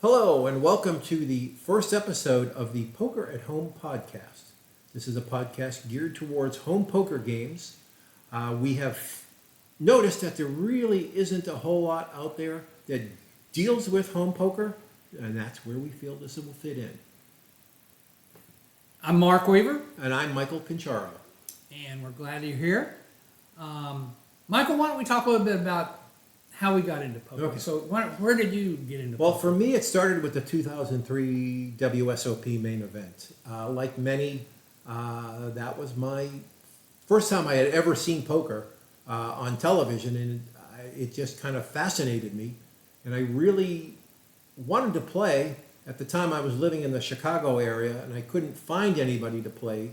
Hello, and welcome to the first episode of the Poker at Home podcast. This is a podcast geared towards home poker games. We have noticed that there really isn't a whole lot out there that deals with home poker, and that's where we feel this will fit in. I'm Mark Weaver, And I'm Michael Pinciaro. and we're glad you're here. Michael, why don't we talk a little bit about how we got into poker? Okay. So, where did you get into Well, poker? for me, it started with the 2003 WSOP main event. Like many, that was my first time I had ever seen poker on television, and it just kind of fascinated me. And I really wanted to play. At the time, I was living in the Chicago area, and I couldn't find anybody to play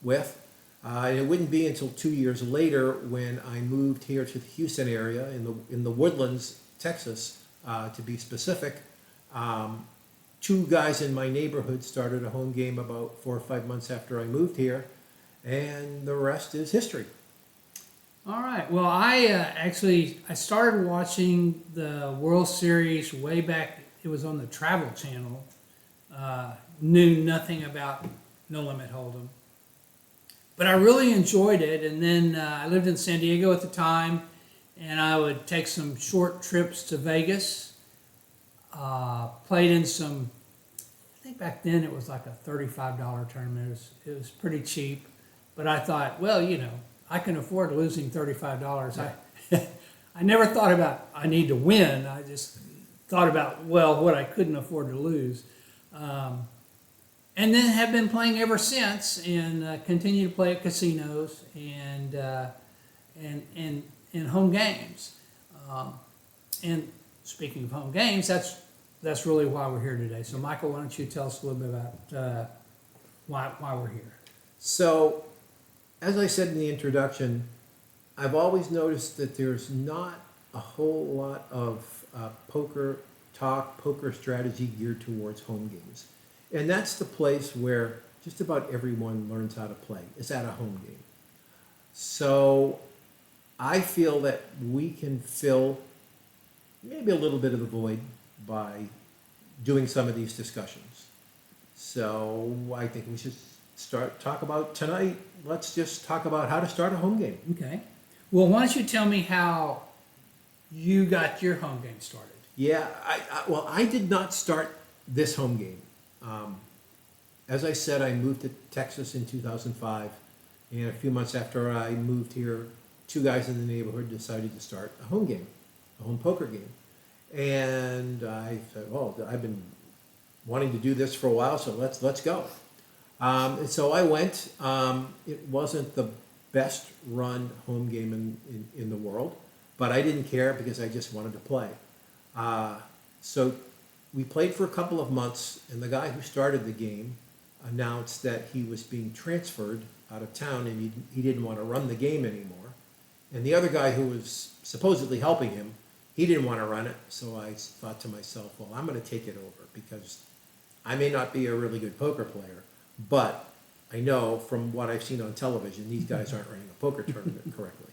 with. And it wouldn't be until 2 years later when I moved here to the Houston area in the Woodlands, Texas, to be specific. Two guys in my neighborhood started a home game about 4 or 5 months after I moved here, and the rest is history. All right. Well, I started watching the World Series way back. It was on the Travel Channel. Knew nothing about No Limit Hold'em. But I really enjoyed it, and then I lived in San Diego at the time, and I would take some short trips to Vegas. Played in some. I think back then it was like a $35 tournament. It was pretty cheap, but I thought, well, I can afford losing $35. I never thought about I need to win. I just thought about what I couldn't afford to lose. And then have been playing ever since, and continue to play at casinos and home games. And speaking of home games, that's really why we're here today. So, Michael, why don't you tell us a little bit about why we're here? So, as I said in the introduction, I've always noticed that there's not a whole lot of poker talk, poker strategy geared towards home games. And that's the place where just about everyone learns how to play, is at a home game. So I feel that we can fill maybe a little bit of the void by doing some of these discussions. So I think we should talk about tonight. Let's just talk about how to start a home game. Okay. Well, why don't you tell me how you got your home game started? Yeah, I did not start this home game. As I said, I moved to Texas in 2005, and a few months after I moved here, two guys in the neighborhood decided to start a home game, a home poker game. And I said, well, I've been wanting to do this for a while, so let's go. And so I went. It wasn't the best run home game in the world, but I didn't care because I just wanted to play. So we played for a couple of months, and the guy who started the game announced that he was being transferred out of town and he didn't want to run the game anymore. And the other guy who was supposedly helping him, he didn't want to run it. So I thought to myself, well, I'm going to take it over because I may not be a really good poker player, but I know from what I've seen on television, these guys aren't running a poker tournament correctly.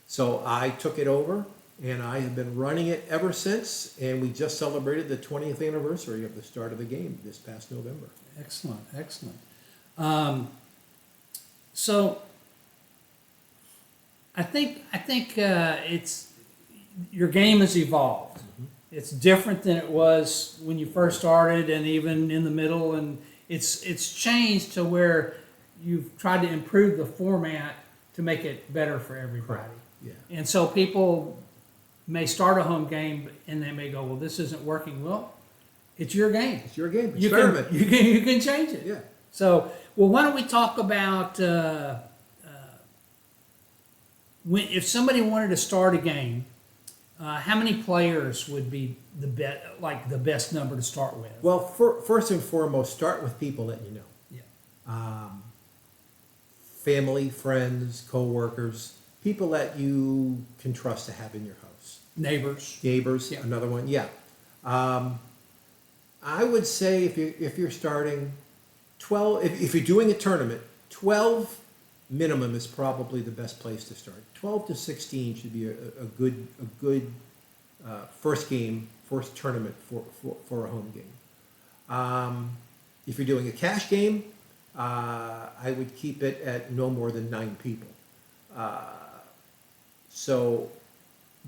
So I took it over, and I have been running it ever since, and we just celebrated the 20th anniversary of the start of the game this past November. Excellent, excellent. So I think it's your game has evolved. Mm-hmm. It's different than it was when you first started, and even in the middle, and it's changed to where you've tried to improve the format to make it better for everybody. Yeah. And so people may start a home game and they may go, well, this isn't working. Well, it's your game. It's your game. You Experiment. you can change it. Yeah. So, well, why don't we talk about if somebody wanted to start a game, how many players would be the best number to start with? Well, first and foremost, start with people that you know. Yeah. Family, friends, co-workers, people that you can trust to have in your house. Neighbors. Neighbors, Yeah. another one, yeah. I would say if you're starting 12, if you're doing a tournament, 12 minimum is probably the best place to start. 12 to 16 should be a good first game first tournament for a home game. If you're doing a cash game, I would keep it at no more than 9 people. So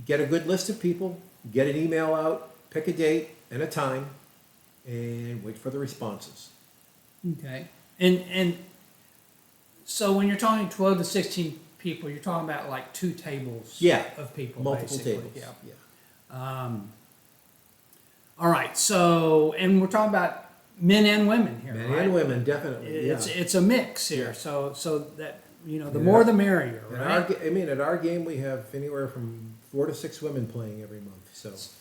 get a good list of people, get an email out, pick a date and a time, and wait for the responses. Okay. And so when you're talking 12 to 16 people, you're talking about like 2 tables Yeah, of people. multiple basically. tables. Yeah. All right. So, and we're talking about men and women here, Men right? and women, definitely. It's a mix here. Yeah. So that, you know, the Yeah. more the merrier, At right? at our game, we have anywhere from 4 to 6 women playing every month.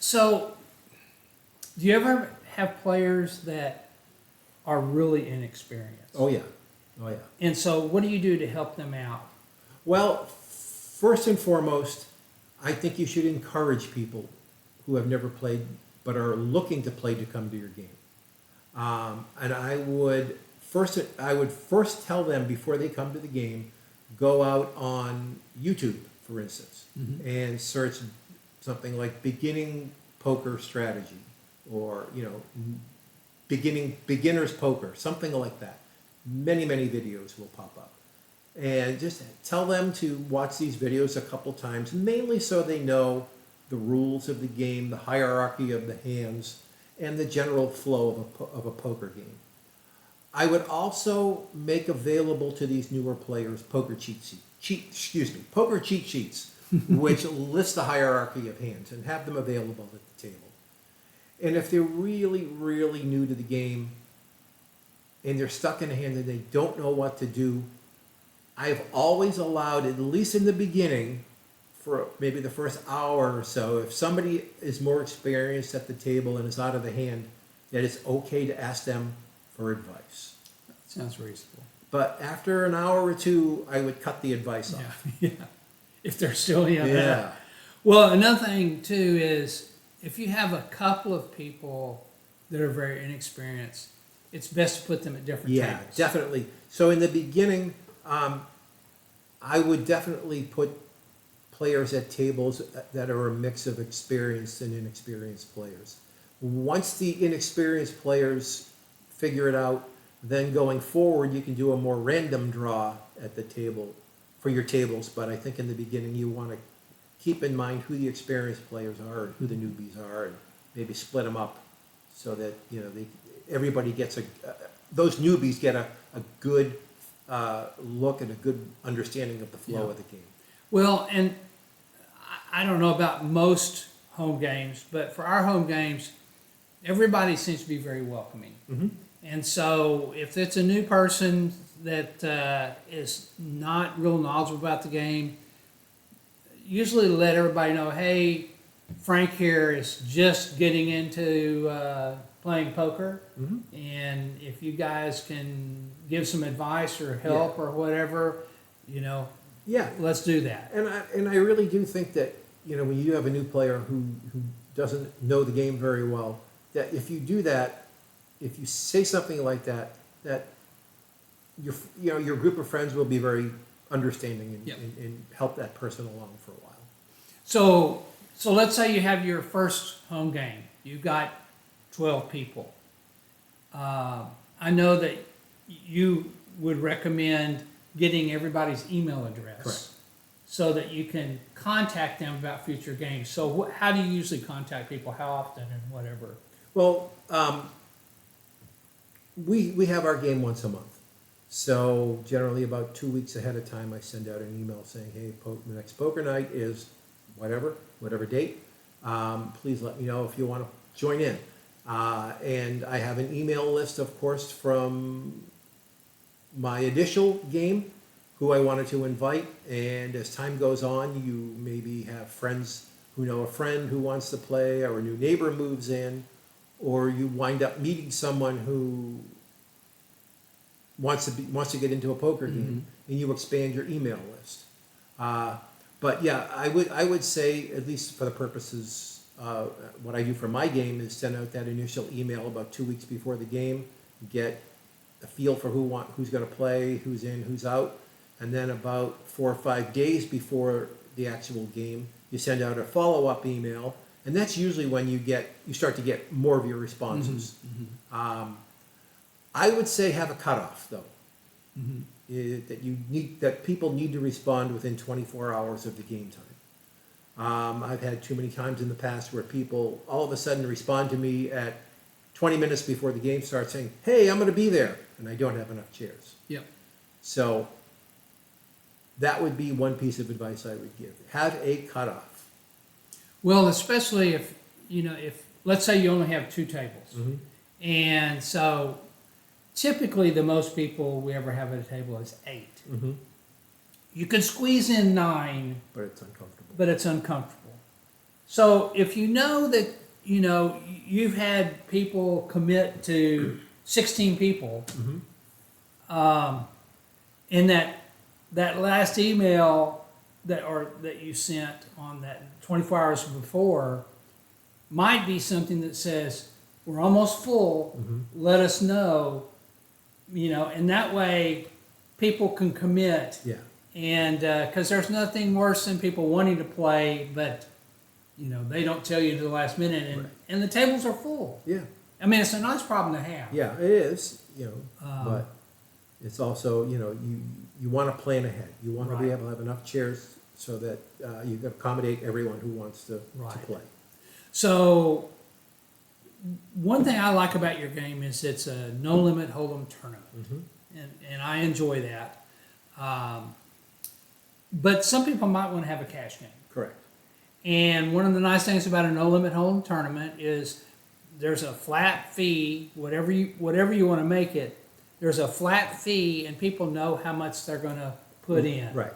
So, do you ever have players that are really inexperienced? Oh yeah, oh yeah. And so, what do you do to help them out? Well, first and foremost, I think you should encourage people who have never played but are looking to play to come to your game. And I would first tell them before they come to the game, go out on YouTube, for instance, and search something like beginning poker strategy, or beginners poker, something like that. Many videos will pop up, and just tell them to watch these videos a couple times, mainly so they know the rules of the game, the hierarchy of the hands, and the general flow of a poker game. I would also make available to these newer players poker cheat sheets, which list the hierarchy of hands and have them available at the table. And if they're really new to the game and they're stuck in a hand and they don't know what to do, I've always allowed, at least in the beginning, for maybe the first hour or so, if somebody is more experienced at the table and is out of the hand, that it's okay to ask them for advice. Sounds reasonable. But after an hour or two, I would cut the advice off. Yeah. If they're still young. Yeah. Well, another thing too is if you have a couple of people that are very inexperienced, it's best to put them at different Yeah, tables. definitely. So in the beginning, I would definitely put players at tables that are a mix of experienced and inexperienced players. Once the inexperienced players figure it out, then going forward, you can do a more random draw at the table for your tables. But I think in the beginning, you want to keep in mind who the experienced players are and who the newbies are, and maybe split them up so that everybody gets those newbies get a good look and a good understanding of the flow of the game. Well, and I don't know about most home games, but for our home games, everybody seems to be very welcoming. Mm-hmm. And so if it's a new person that is not real knowledgeable about the game, usually let everybody know, hey, Frank here is just getting into playing poker. Mm-hmm. And if you guys can give some advice or help or whatever, Yeah, let's do that. and I really do think that when you have a new player who doesn't know the game very well, that if you do that, if you say something like that, that your group of friends will be very understanding and help that person along for a while. So let's say you have your first home game. You've got 12 people. I know that you would recommend getting everybody's email address. Correct. So that you can contact them about future games. So how do you usually contact people? How often and whatever? Well, we have our game once a month. So generally about 2 weeks ahead of time, I send out an email saying, hey, the next poker night is whatever date. Please let me know if you want to join in. And I have an email list, of course, from my initial game, who I wanted to invite. And as time goes on, you maybe have friends who know a friend who wants to play, or a new neighbor moves in, or you wind up meeting someone who wants to get into a poker game, and you expand your email list. But yeah, I would say, at least for the purposes, what I do for my game is send out that initial email about 2 weeks before the game, get a feel for who's going to play, who's in, who's out, and then about 4 or 5 days before the actual game, you send out a follow-up email, And that's usually when you start to get more of your responses. I would say have a cutoff though. That people need to respond within 24 hours of the game time. I've had too many times in the past where people all of a sudden respond to me at 20 minutes before the game starts saying, "Hey, I'm going to be there," and I don't have enough chairs. Yep. So that would be one piece of advice I would give. Have a cutoff. Well, especially if let's say you only have 2 tables, and so typically the most people we ever have at a table is 8. You could squeeze in 9, But it's uncomfortable. but it's uncomfortable. So if you know that you've had people commit to 16 people, in that last email that you sent on that 24 hours before might be something that says we're almost full. Let us know, and that way people can commit. Yeah. And because there's nothing worse than people wanting to play, but they don't tell you to the last minute, and the tables are full. Yeah. I mean, it's a nice problem to have. Yeah, it is, but it's also, you want to plan ahead. You want to be Right. able to have enough chairs so that you can accommodate everyone who wants to Right. play. So, one thing I like about your game is it's a no limit hold'em tournament, and I enjoy that. But some people might want to have a cash game. Correct. And one of the nice things about a no limit hold'em tournament is there's a flat fee, whatever you want to make it. There's a flat fee, and people know how much they're going to put in. Right.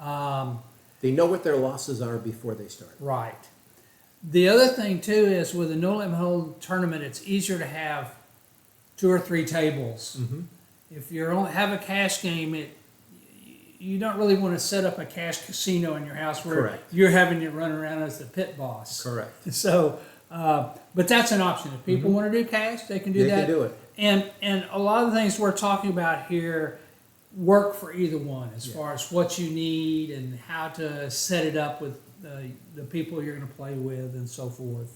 Um, They know what their losses are before they start. Right. The other thing too is with a no limit hold'em tournament, it's easier to have 2 or 3 tables. If you have a cash game, you don't really want to set up a cash casino in your house where Correct. you're having to run around as the pit boss. Correct. So, but that's an option. If people want to do cash, they can do They that. can do it. And a lot of the things we're talking about here work for either one as far as what you need and how to set it up with the people you're going to play with and so forth.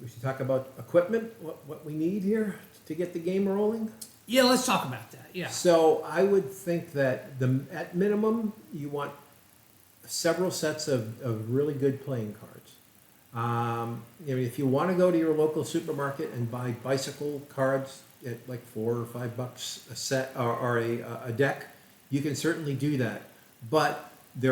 We should talk about equipment, what we need here to get the game rolling. Yeah, let's talk about that. Yeah. So I would think that at minimum, you want several sets of really good playing cards. If you want to go to your local supermarket and buy bicycle cards at like $4 or $5 a set or a deck, you can certainly do that. But they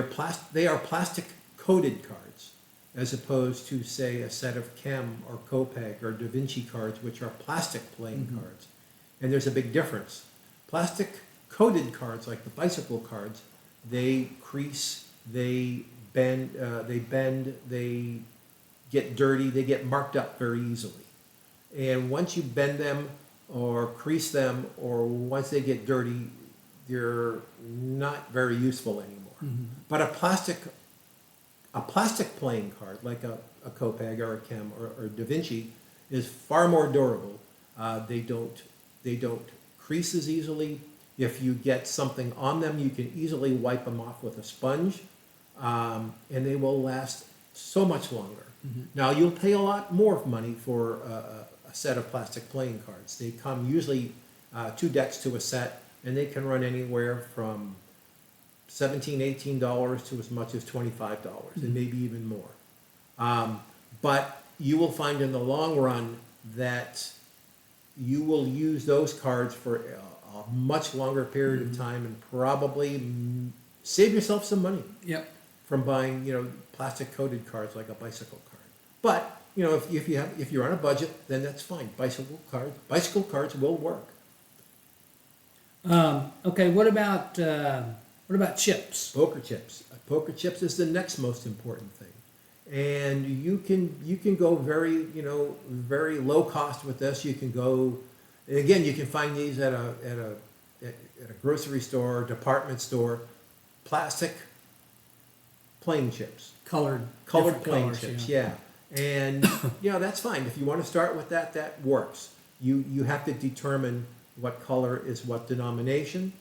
are plastic coated cards, as opposed to say a set of Chem or Copeg or Da Vinci cards, which are plastic playing cards. And there's a big difference. Plastic coated cards, like the bicycle cards, they crease, they bend, they get dirty, they get marked up very easily. And once you bend them or crease them, or once they get dirty, they're not very useful anymore. But a plastic playing card, like a Copeg or a Chem or Da Vinci, is far more durable. They don't crease as easily. If you get something on them, you can easily wipe them off with a sponge, and they will last so much longer. Now, you'll pay a lot more money for a set of plastic playing cards. They come usually 2 decks to a set, and they can run anywhere from $17, $18 to as much as $25, and maybe even more. But you will find in the long run that you will use those cards for a much longer period of time and probably save yourself some money from buying, plastic coated cards like a bicycle card. But, if you're on a budget, then that's fine. Bicycle cards will work. Okay. What about chips? Poker chips. Poker chips is the next most important thing. And you can go very low cost with this. You can go, again, you can find these at a grocery store, department store, plastic playing chips, colored Different playing colors, chips. Yeah. And that's fine. If you want to start with that works. You have to determine what color is what denomination.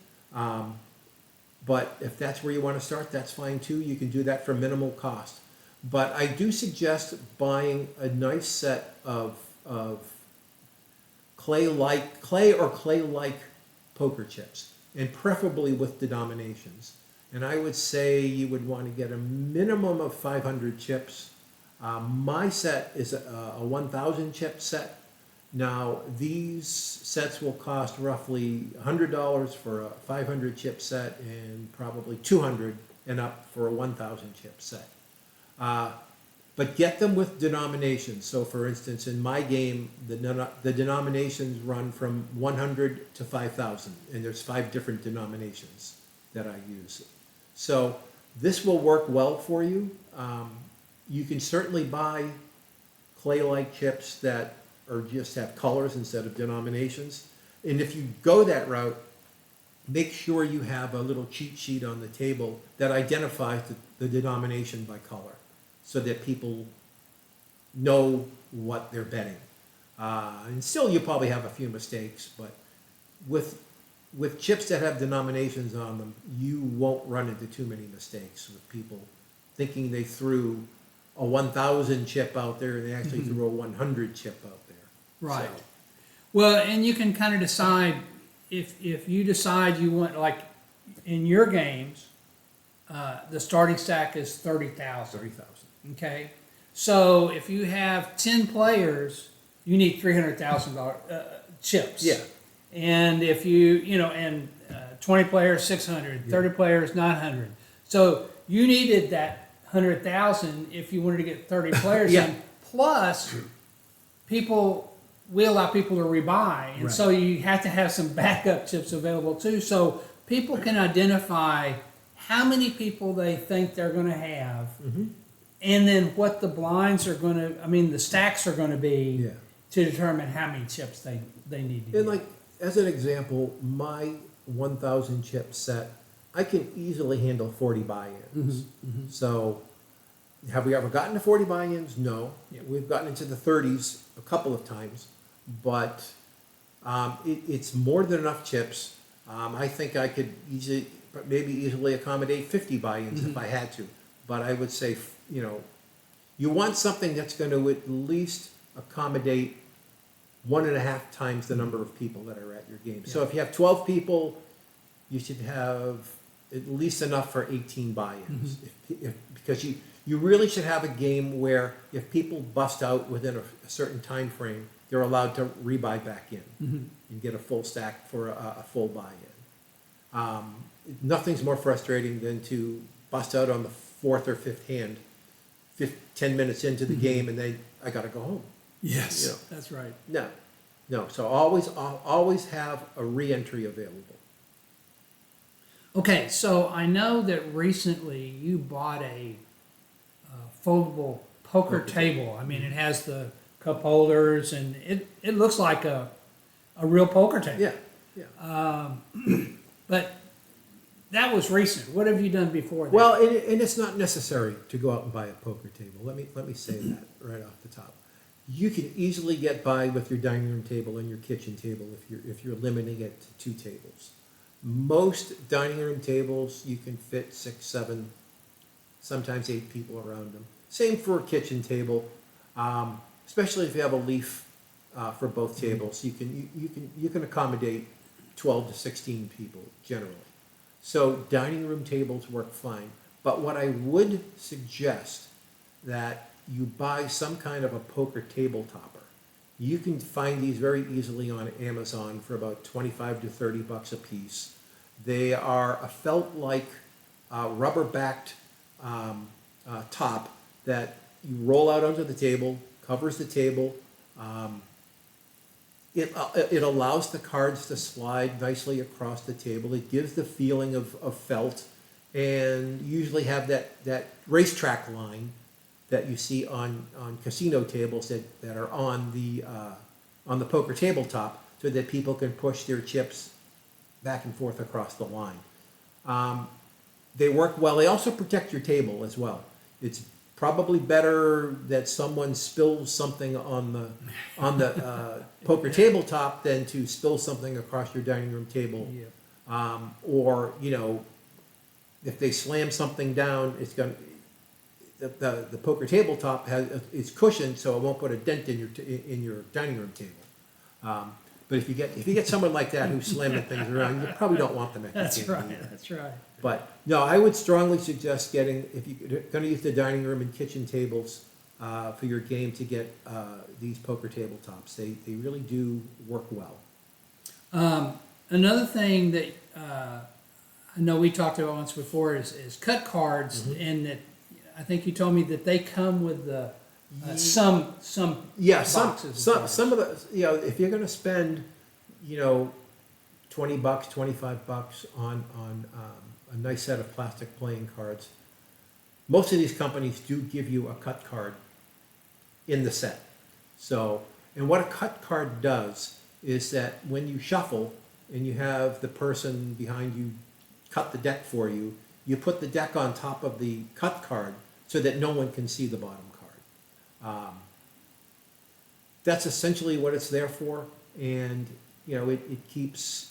But if that's where you want to start, that's fine too. You can do that for minimal cost. But I do suggest buying a nice set of clay or clay-like poker chips, and preferably with denominations. And I would say you would want to get a minimum of 500 chips. My set is a 1,000 chip set. Now, these sets will cost roughly $100 for a 500 chip set and probably $200 and up for a 1,000 chip set. But get them with denominations. So for instance, in my game, the denominations run from 100 to 5,000, and there's 5 different denominations that I use. So this will work well for you. You can certainly buy clay-like chips that or just have colors instead of denominations. And if you go that route, make sure you have a little cheat sheet on the table that identifies the denomination by color, so that people know what they're betting. And still, you probably have a few mistakes, but with chips that have denominations on them, you won't run into too many mistakes with people thinking they threw a 1,000 chip out there and they actually threw a 100 chip out there. Right. So, Well, and you can kind of decide if you decide you want, like in your games, the starting stack is 30,000. 30,000. Okay, so if you have 10 players, you need $300,000 chips. Yeah. And if and 20 players, 600, 30 players, 900. So you needed that 100,000 if you wanted to get 30 players Yeah. in. Plus, we allow people to rebuy, and Right. so you have to have some backup chips available too, so people can identify how many people they think they're going to have, and then what the blinds are going to, the stacks are going to be Yeah. to determine how many chips they need to And get. like, as an example, my 1,000 chip set, I can easily handle 40 buy-ins. So, have we ever gotten to 40 buy-ins? No. Yeah. We've gotten into the 30s a couple of times, but it's more than enough chips. I think I could easily accommodate 50 buy-ins if I had to. But I would say, you want something that's going to at least accommodate 1.5 times the number of people that are at your game. So if you have 12 people, you should have at least enough for 18 buy-ins. Because you really should have a game where if people bust out within a certain time frame, they're allowed to rebuy back in and get a full stack for a full buy-in. Nothing's more frustrating than to bust out on the 4th or 5th hand, 10 minutes into the game, and then I got to go home. Yes, that's right. No. So always have a re-entry available. Okay, so I know that recently you bought a foldable poker table. It has the cup holders, and it looks like a real poker table. Yeah. But that was recent. What have you done before that? Well, and it's not necessary to go out and buy a poker table. Let me say that right off the top. You can easily get by with your dining room table and your kitchen table if you're limiting it to 2 tables. Most dining room tables you can fit 6, 7, sometimes 8 people around them. Same for a kitchen table, especially if you have a leaf for both tables. You can accommodate 12 to 16 people generally. So dining room tables work fine. But what I would suggest that you buy some kind of a poker table topper. You can find these very easily on Amazon for about 25 to 30 bucks a piece. They are a felt-like rubber-backed top that you roll out onto the table, covers the table. It allows the cards to slide nicely across the table. It gives the feeling of felt, and you usually have that racetrack line that you see on casino tables that are on the poker tabletop, so that people can push their chips back and forth across the line. They work well. They also protect your table as well. It's probably better that someone spills something on the poker tabletop than to spill something across your dining room table, Yeah. or if they slam something down, it's going to, the poker tabletop is cushioned, so it won't put a dent in your dining room table. But if you get someone like that who's slamming things around, you probably don't want them at your That's table right, either. that's right. But no, I would strongly suggest getting, if you're going to use the dining room and kitchen tables for your game, to get these poker tabletops. They really do work well. Another thing that I know we talked about once before is cut cards, and that I think you told me that they come with the some Yeah, boxes of cards. some of the, if you're going to spend, $20, $25 on a nice set of plastic playing cards, most of these companies do give you a cut card in the set. So, and what a cut card does is that when you shuffle and you have the person behind you cut the deck for you, you put the deck on top of the cut card so that no one can see the bottom card. That's essentially what it's there for, and it keeps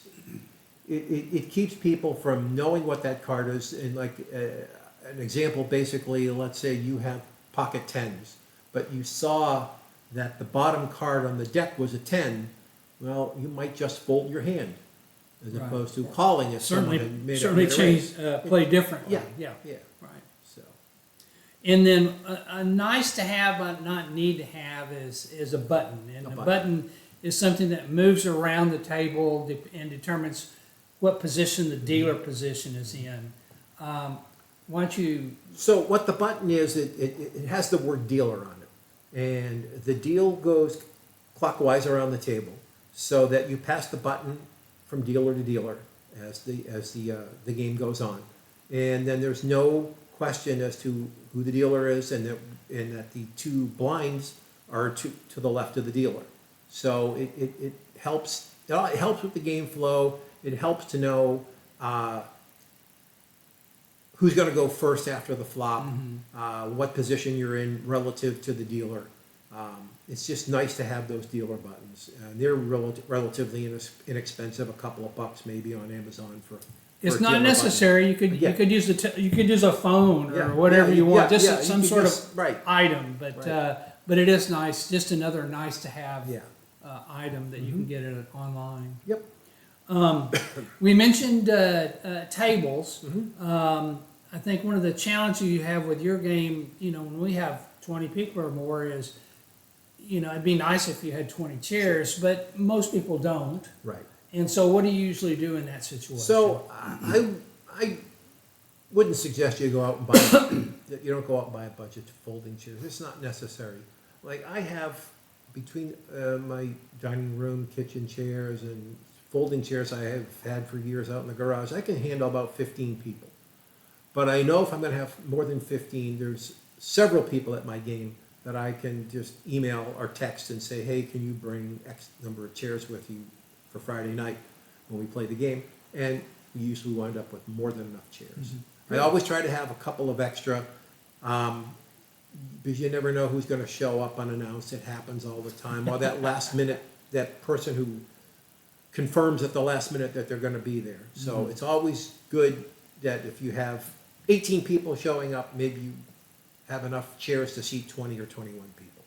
people from knowing what that card is. And like an example, basically, let's say you have pocket tens, but you saw that the bottom card on the deck was a 10. Well, you might just fold your hand as Right. opposed to calling if someone had made Certainly a change, raise. play differently. Yeah. Right. So And then a nice to have, but not need to have is a button. And A a button. button is something that moves around the table and determines what position the dealer position is in. Why don't you, So what the button is, it has the word dealer on it. And the deal goes clockwise around the table so that you pass the button from dealer to dealer as the game goes on. And then there's no question as to who the dealer is, and that the two blinds are to the left of the dealer. So it helps with the game flow. It helps to know who's going to go first after the flop, what position you're in relative to the dealer. It's just nice to have those dealer buttons. They're relatively inexpensive, a couple of bucks maybe on Amazon for. it's for a not dealer necessary. You Yeah. could use you could use a phone or Yeah, whatever yeah, you want, yeah, just yeah, you some could sort just- of right. item. But it is nice, just another nice to have Yeah. item that you can get it online. Yep. We mentioned tables. Mm-hmm. I think one of the challenges you have with your game, when we have 20 people or more, is, it'd be nice if you had 20 chairs, but most people don't. Right. And so, what do you usually do in that situation? So I wouldn't suggest you go out and buy that you don't go out and buy a bunch of folding chairs. It's not necessary. Like I have between my dining room, kitchen chairs, and folding chairs I have had for years out in the garage, I can handle about 15 people. But I know if I'm going to have more than 15, there's several people at my game that I can just email or text and say, hey, can you bring X number of chairs with you for Friday night when we play the game? And we usually wind up with more than enough chairs. I always try to have a couple of extra, because you never know who's going to show up unannounced. It happens all the time. Or that last minute, that person who confirms at the last minute that they're going to be there. So it's always good that if you have 18 people showing up, maybe you have enough chairs to seat 20 or 21 people.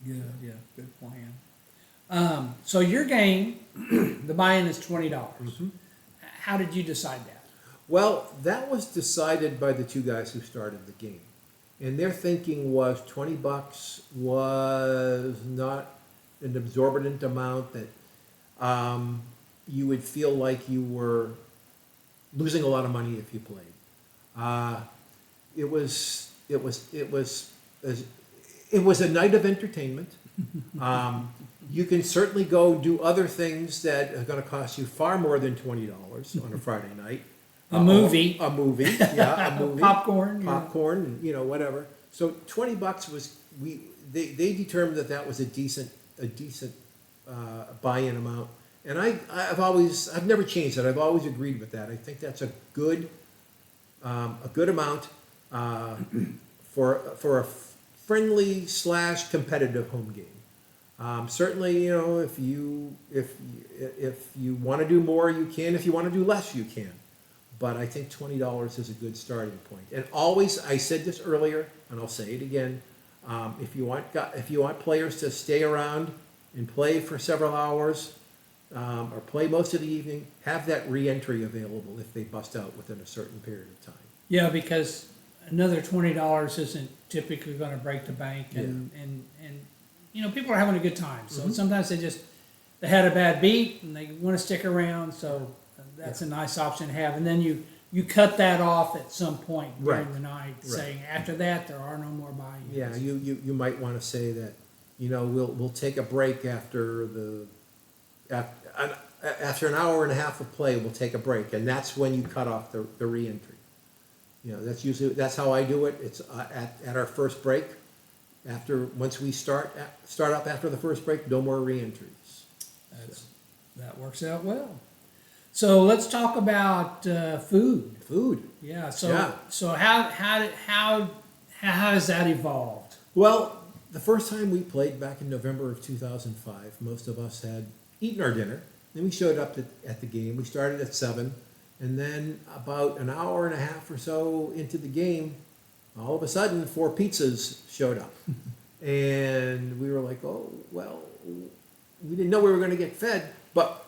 Yeah, good plan. So your game, the buy-in is $20. How did you decide that? Well, that was decided by the two guys who started the game. And their thinking was $20 was not an exorbitant amount that you would feel like you were losing a lot of money if you played. It was a night of entertainment. You can certainly go do other things that are going to cost you far more than $20 on a Friday night. A movie. A movie, yeah, a movie. Popcorn. Popcorn, and whatever. So $20 was they determined that was a decent buy-in amount, and I've never changed that. I've always agreed with that. I think that's a good amount for a friendly / competitive home game. Certainly, if you want to do more, you can. If you want to do less, you can. but I think $20 is a good starting point. And always, I said this earlier, and I'll say it again, if you want players to stay around and play for several hours, or play most of the evening, have that re-entry available if they bust out within a certain period of time. Yeah, because another $20 isn't typically going to break the bank, and you know, people are having a good time. So sometimes they had a bad beat and they want to stick around. So that's a nice option to have. And then you cut that off at some point during the night, saying after that there are no more buy-ins. Yeah, you might want to say that, you know, we'll take a break after an hour and a half of play. We'll take a break, and that's when you cut off the re-entry. You know, that's how I do it. It's at our first break. Once we start up after the first break, no more re-entries. That works out well. So let's talk about food. Food. Yeah. So how has that evolved? Well, the first time we played back in November of 2005, most of us had eaten our dinner. Then we showed up at the game. We started at 7, and then about an hour and a half or so into the game, all of a sudden 4 pizzas showed up. And we were like, oh, well, we didn't know we were going to get fed, but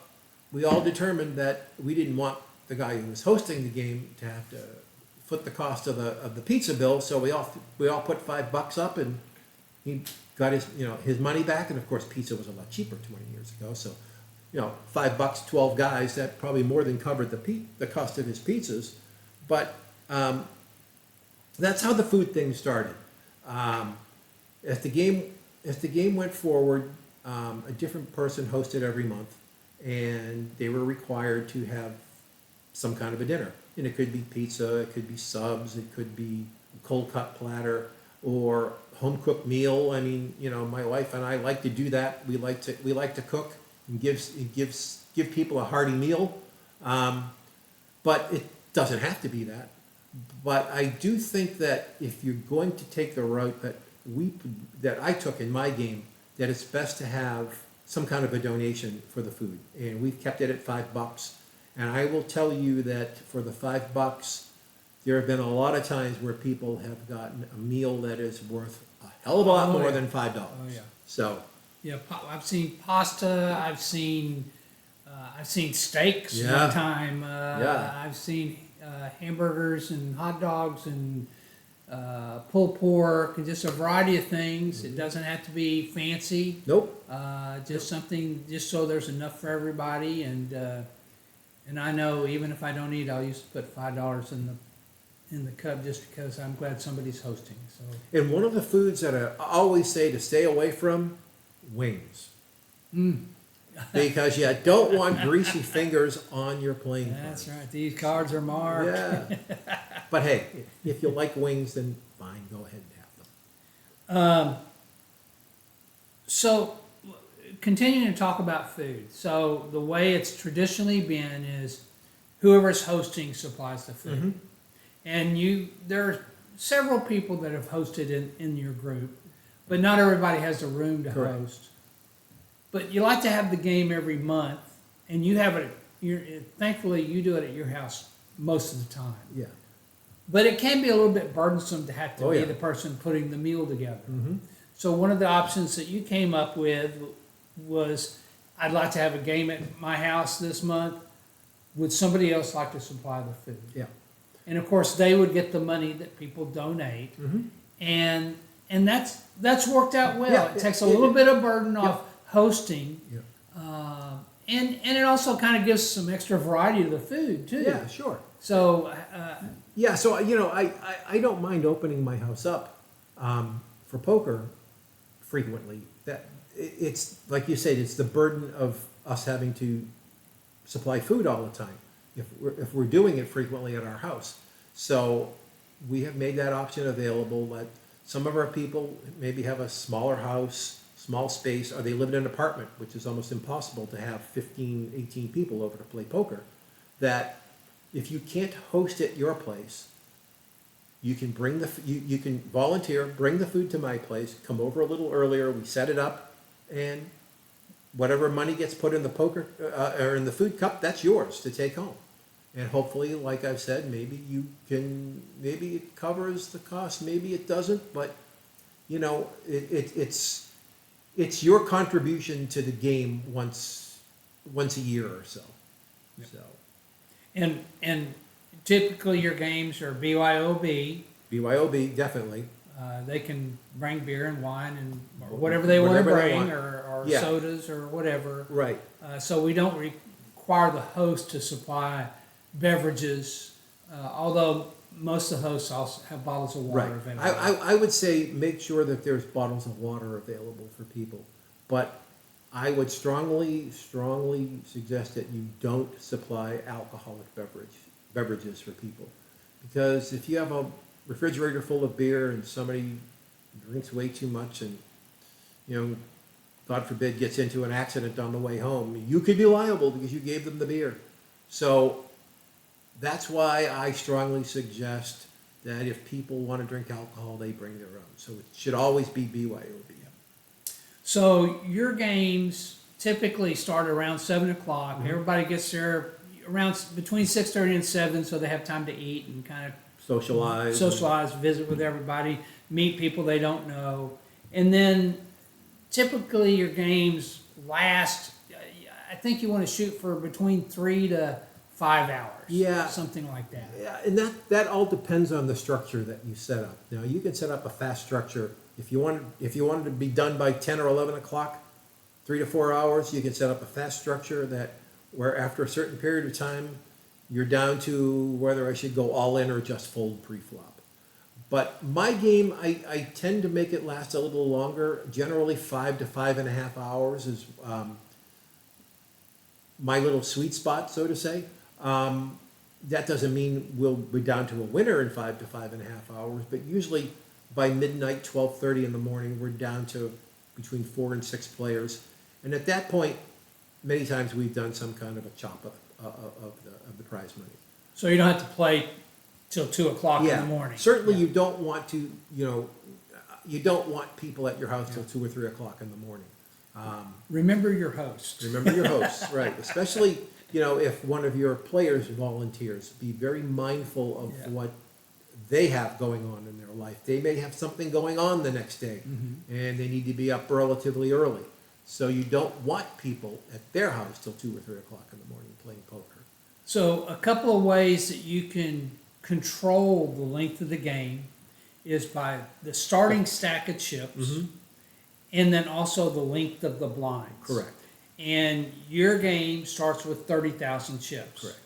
we all determined that we didn't want the guy who was hosting the game to have to foot the cost of the pizza bill. So we all put $5 up, and he got his money back. And of course, pizza was a lot cheaper 20 years ago. So, $5, 12 guys, that probably more than covered the cost of his pizzas. But that's how the food thing started. As the game went forward, a different person hosted every month, and they were required to have some kind of a dinner. And it could be pizza, it could be subs, it could be a cold cut platter, or home cooked meal. I mean, my wife and I like to do that. We like to cook and give people a hearty meal, but it doesn't have to be that. But I do think that if you're going to take the route that I took in my game, that it's best to have some kind of a donation for the food, and we've kept it at $5. And I will tell you that for the $5, there have been a lot of times where people have gotten a meal that is worth a hell of a lot more than $5. Oh yeah. So yeah, I've seen pasta. I've seen steaks Yeah. one time. Yeah. I've seen hamburgers and hot dogs and pulled pork and just a variety of things. It doesn't have to be fancy. nope. Just something, just so there's enough for everybody. And I know even if I don't eat, I'll used to put $5 in the cup just because I'm glad somebody's hosting. So And one of the foods that I always say to stay away from, wings. Because you don't want greasy fingers on your playing that's cards. right. These cards are marked. Yeah. But hey, if you like wings, then fine, go ahead and have them. So, continuing to talk about food. So, the way it's traditionally been is whoever's hosting supplies the food. And there are several people that have hosted in your group, but not everybody has the room to Correct. host. But you like to have the game every month, and you have it. Thankfully, you do it at your house most of the time. Yeah. But it can be a little bit burdensome to have to Oh, be yeah. the person putting the meal together. So one of the options that you came up with was, I'd like to have a game at my house this month. Would somebody else like to supply the food? Yeah. And of course, they would get the money that people donate, and that's worked out well. Yeah, It takes a it- little bit of burden off hosting, Yeah. and it also kind of gives some extra variety to the food too. Yeah, sure. So Yeah, so I don't mind opening my house up for poker frequently. It's like you said, it's the burden of us having to supply food all the time if we're doing it frequently at our house. So we have made that option available. That some of our people maybe have a smaller house, small space, or they live in an apartment, which is almost impossible to have 15, 18 people over to play poker. That if you can't host at your place, you can you can volunteer, bring the food to my place, come over a little earlier, we set it up, and whatever money gets put in the poker or in the food cup, that's yours to take home. And hopefully, like I've said, maybe it covers the cost, maybe it doesn't, but it's your contribution to the game once a year or so. Yep. So And typically your games are BYOB. BYOB definitely. They can bring beer and wine and or whatever they want to Whatever they bring, want. or Yeah. sodas or whatever. Right. So we don't require the host to supply beverages, although most of the hosts also have bottles of water Right. available. I would say make sure that there's bottles of water available for people, but I would strongly suggest that you don't supply alcoholic beverages for people, because if you have a refrigerator full of beer and somebody drinks way too much and God forbid gets into an accident on the way home, you could be liable because you gave them the beer. So that's why I strongly suggest that if people want to drink alcohol, they bring their own. So it should always be BYOB. So your games typically start around 7 o'clock. Mhm. Everybody gets there around between 6:30 and 7, so they have time to eat and kind of Socialize. visit with everybody, meet people they don't know, and then typically your games last. I think you want to shoot for between 3 to 5 hours. Yeah. Something like that. Yeah, and that all depends on the structure that you set up. Now you can set up a fast structure if you wanted to be done by 10 or 11 o'clock, 3 to 4 hours. You can set up a fast structure where after a certain period of time, you're down to whether I should go all in or just fold pre-flop. But my game, I tend to make it last a little longer. Generally, 5 to 5.5 hours is my little sweet spot, so to say. That doesn't mean we'll be down to a winner in 5 to 5.5 hours, but usually by midnight, 12:30 in the morning, we're down to between 4 and 6 players. And at that point, many times we've done some kind of a chop of the prize money. So you don't have to play till 2 o'clock in the morning. Certainly Yeah. you don't want to, you don't want people at your house till 2 or 3 o'clock in the morning. Remember your host. Remember your hosts, right? Especially, if one of your players volunteers, be very mindful of Yeah. what they have going on in their life. They may have something going on the next day, and they need to be up relatively early. So you don't want people at their house till 2 or 3 o'clock in the morning playing poker. So a couple of ways that you can control the length of the game is by the starting stack of chips, and then also the length of the blinds. Correct. And your game starts with 30,000 chips. Correct.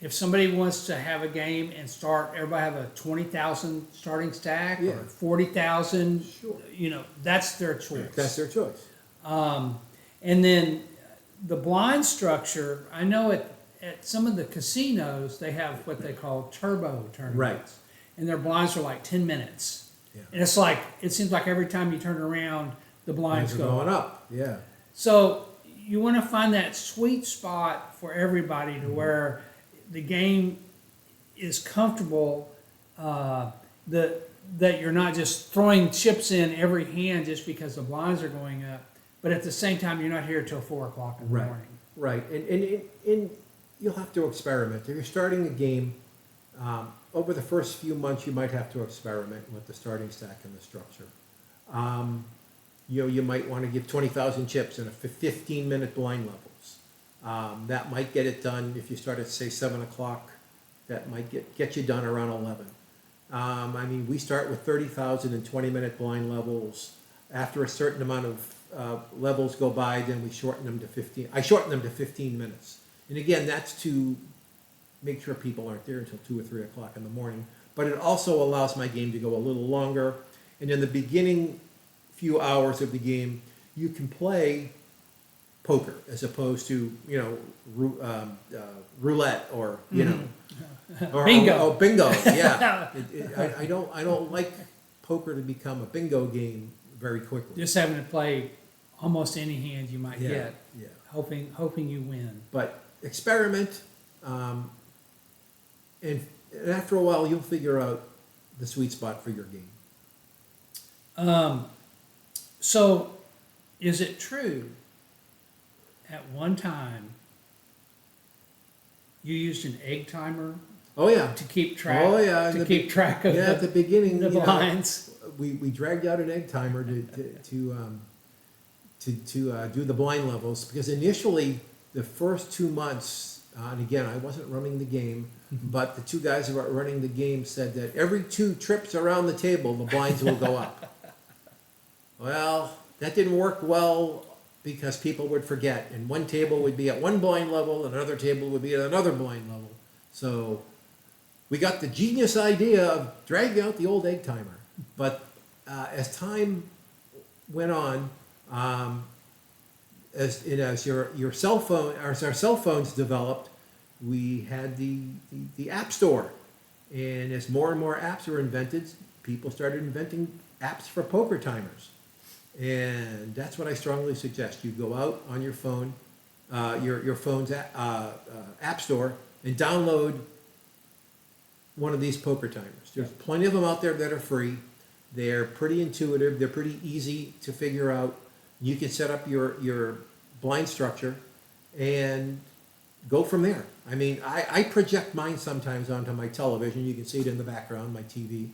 If somebody wants to have a game and everybody have a 20,000 starting stack Yeah. or 40,000, Sure. that's their choice. That's their choice. And then the blind structure, I know at some of the casinos, they have what they call turbo tournaments. Right. And their blinds are like 10 minutes. Yeah. And it seems like every time you turn around, the blinds Lines are go going up. up. Yeah. So you want to find that sweet spot for everybody to where the game is comfortable, that you're not just throwing chips in every hand just because the blinds are going up, but at the same time you're not here till 4 o'clock in the Right. morning. Right, and you'll have to experiment. If you're starting a game, over the first few months, you might have to experiment with the starting stack and the structure. You might want to give 20,000 chips in a 15-minute blind levels. That might get it done if you start at, say, 7 o'clock. That might get you done around 11. We start with 30,000 in 20-minute blind levels. After a certain amount of levels go by, then we shorten them to 15. I shorten them to 15 minutes. And again, that's to make sure people aren't there until 2 or 3 o'clock in the morning. But it also allows my game to go a little longer. And in the beginning few hours of the game, you can play poker as opposed to, roulette or, or Bingo. Oh, bingo, yeah. I don't like poker to become a bingo game very quickly. Just having to play almost any hand you might Yeah, get, yeah. hoping you win. But experiment, and after a while, you'll figure out the sweet spot for your game. So, is it true at one time you used an egg timer Oh, yeah. to keep track. Oh, yeah. To keep track of Yeah, at the beginning, the you know, blinds. we dragged out an egg timer to do the blind levels, because initially, the first 2 months, and again, I wasn't running the game, but the two guys who were running the game said that every 2 trips around the table, the blinds will go up. Well, that didn't work well, because people would forget, and one table would be at one blind level, and another table would be at another blind level. So we got the genius idea of dragging out the old egg timer. But as time went on, as your cell phone, as our cell phones developed, we had the App Store, and as more and more apps were invented, people started inventing apps for poker timers, and that's what I strongly suggest. You go out on your phone, your phone's App Store, and download one of these poker timers. There's plenty of them out there that are free. They're pretty intuitive. They're pretty easy to figure out. You can set up your blind structure and go from there. I mean, I project mine sometimes onto my television. You can see it in the background, my TV.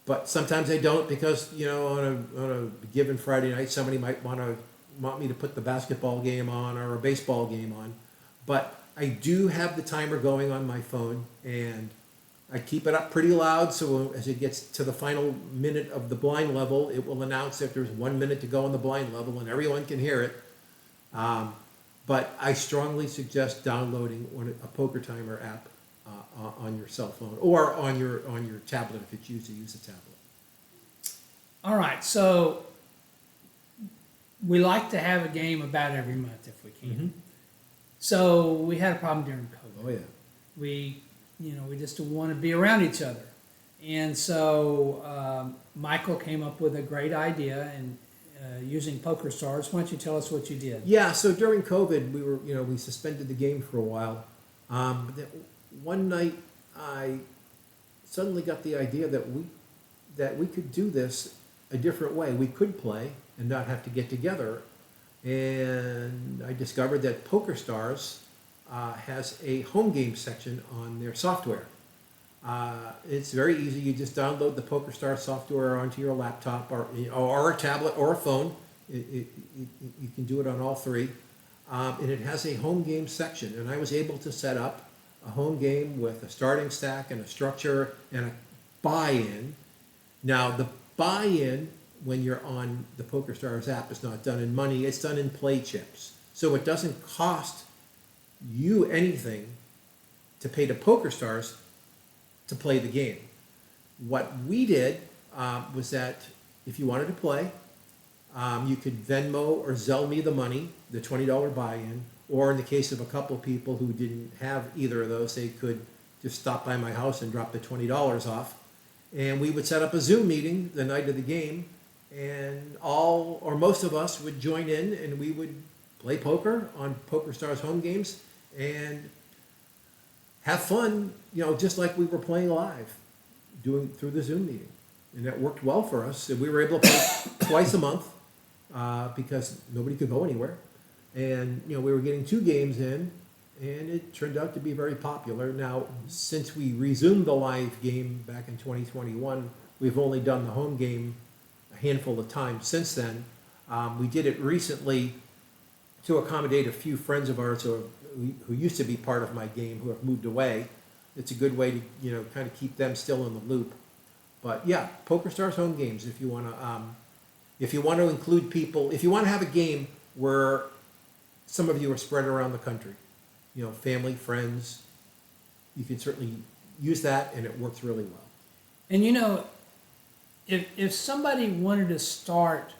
But sometimes I don't, because, you know, on a given Friday night, somebody might want me to put the basketball game on or a baseball game on. But I do have the timer going on my phone, and I keep it up pretty loud, so as it gets to the final minute of the blind level, it will announce that there's 1 minute to go on the blind level, and everyone can hear it. But I strongly suggest downloading a poker timer app on your cell phone, or on your tablet if it's used to use a tablet. All right, so we like to have a game about every month if we can. Mm-hmm. So we had a problem during COVID. Oh, yeah. We just want to be around each other. And so Michael came up with a great idea, and using Poker Stars. Why don't you tell us what you did? Yeah, so during COVID, we suspended the game for a while. But then one night, I suddenly got the idea that we could do this a different way. We could play and not have to get together. And I discovered that Poker Stars has a home game section on their software. It's very easy. You just download the Poker Stars software onto your laptop or a tablet or a phone. You can do it on all three. And it has a home game section. And I was able to set up a home game with a starting stack and a structure and a buy-in. Now, the buy-in, when you're on the Poker Stars app, is not done in money. It's done in play chips. So it doesn't cost you anything to pay to Poker Stars to play the game. What we did was that if you wanted to play, you could Venmo or Zelle me the money, the $20 buy-in, or in the case of a couple people who didn't have either of those, they could just stop by my house and drop the $20 off. And we would set up a Zoom meeting the night of the game, and all or most of us would join in, and we would play poker on Poker Stars home games and have fun, just like we were playing live, doing through the Zoom meeting. And that worked well for us. And we were able to play twice a month because nobody could go anywhere. And, we were getting 2 games in, and it turned out to be very popular. Now, since we resumed the live game back in 2021, we've only done the home game a handful of times since then. We did it recently to accommodate a few friends of ours who used to be part of my game who have moved away. It's a good way to kind of keep them still in the loop. But yeah, Poker Stars home games. If you want to include people, if you want to have a game where some of you are spread around the country, family, friends, you can certainly use that, and it works really well. And if somebody wanted to start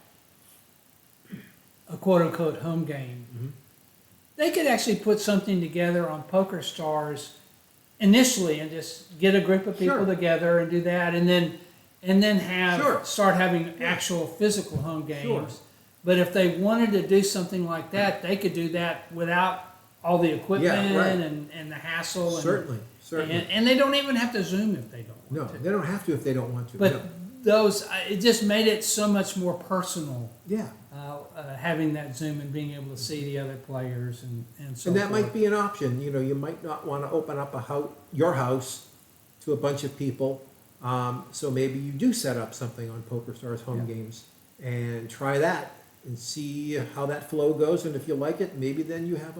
a quote unquote home game, Mm-hmm. they could actually put something together on Poker Stars initially and just get a group of people Sure. together and do that, and then have Sure. start having actual physical home games. Sure. But if they wanted to do something like that, they could do that without all the equipment right. and the hassle. Certainly. And they don't even have to Zoom if they don't No, want to. they don't have to if they don't want to. But No. those, it just made it so much more personal. Yeah. having that Zoom and being able to see the other players and so And that forth. might be an option, you know, you might not want to open up your house to a bunch of people. So maybe you do set up something on PokerStars home Yeah. games and try that and see how that flow goes. And if you like it, maybe then you have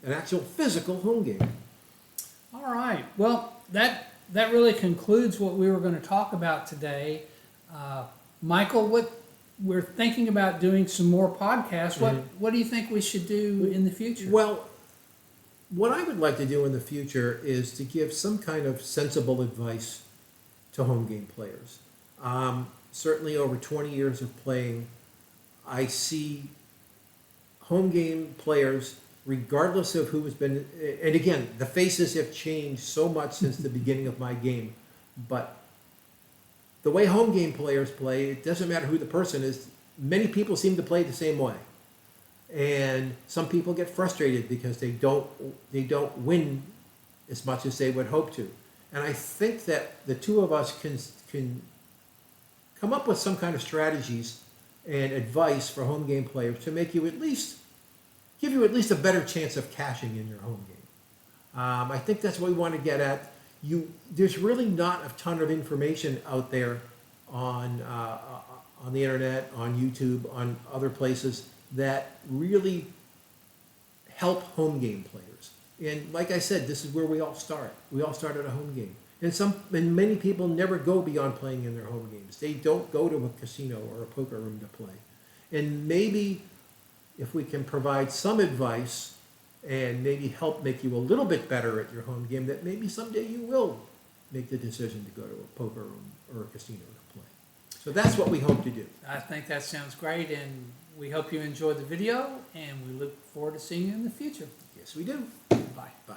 an actual physical home game. All right. Well, that really concludes what we were going to talk about today. Michael, we're thinking about doing some more podcasts. What do you think we should do in the future? Well, what I would like to do in the future is to give some kind of sensible advice to home game players. Certainly over 20 years of playing, I see home game players, regardless of who has been, and again, the faces have changed so much since the beginning of my game, but the way home game players play, it doesn't matter who the person is, many people seem to play the same way. And some people get frustrated because they don't win as much as they would hope to. And I think that the two of us can come up with some kind of strategies and advice for home game players to make you give you at least a better chance of cashing in your home game. I think that's what we want to get at. There's really not a ton of information out there on the internet, on YouTube, on other places that really help home game players. And like I said, this is where we all start. We all start at a home game. And many people never go beyond playing in their home games. They don't go to a casino or a poker room to play. And maybe if we can provide some advice and maybe help make you a little bit better at your home game, that maybe someday you will make the decision to go to a poker room or a casino to play. So that's what we hope to do. I think that sounds great, and we hope you enjoyed the video, and we look forward to seeing you in the future. Yes, we do. Bye. Bye.